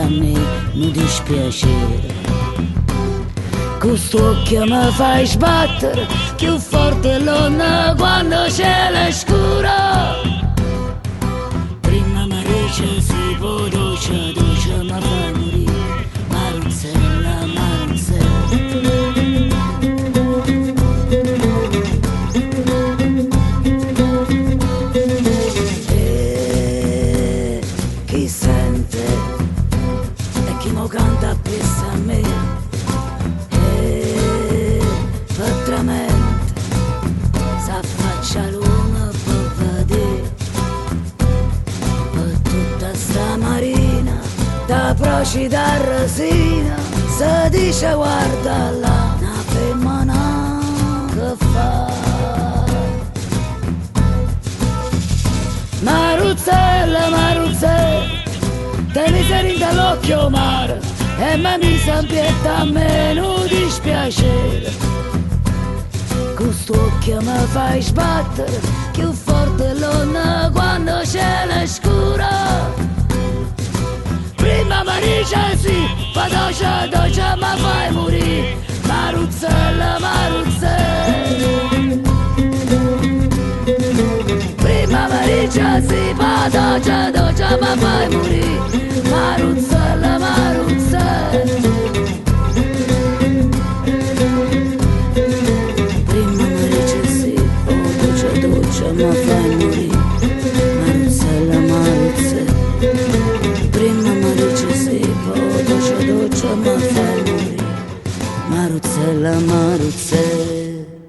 a me non dispiacere. Questo occhio mi fai sbattere più forte l'onna quando c'è la scura. Prima mi dice si può dolce, dolce mi fai morire. Maruzzella, Maruzzella. E chi sente e chi mo canta appresso a me. Veramente s'affaccia l'una per vedere per tutta sta marina da procida resina. Se dice guarda là una femmina che fa. Maruzzella, Maruzzella, te mi sei dall'occhio mare e mi s'ampietta a me non dispiacere. Questo occhio mi fai sbattere più forte l'onna quando c'è la scura. Prima mi dice sì, poi dolce, dolce mi fai morire. Maruzzella, Maruzzella. Prima mi dice sì, poi dolce, dolce mi fai morire. Maruzzella, Maruzzella. Ma fai morire, Maruzzella, Maruzzella. Prima mi dice sì, poi dolce, dolce, ma fai morire, Maruzzella, Maruzzella.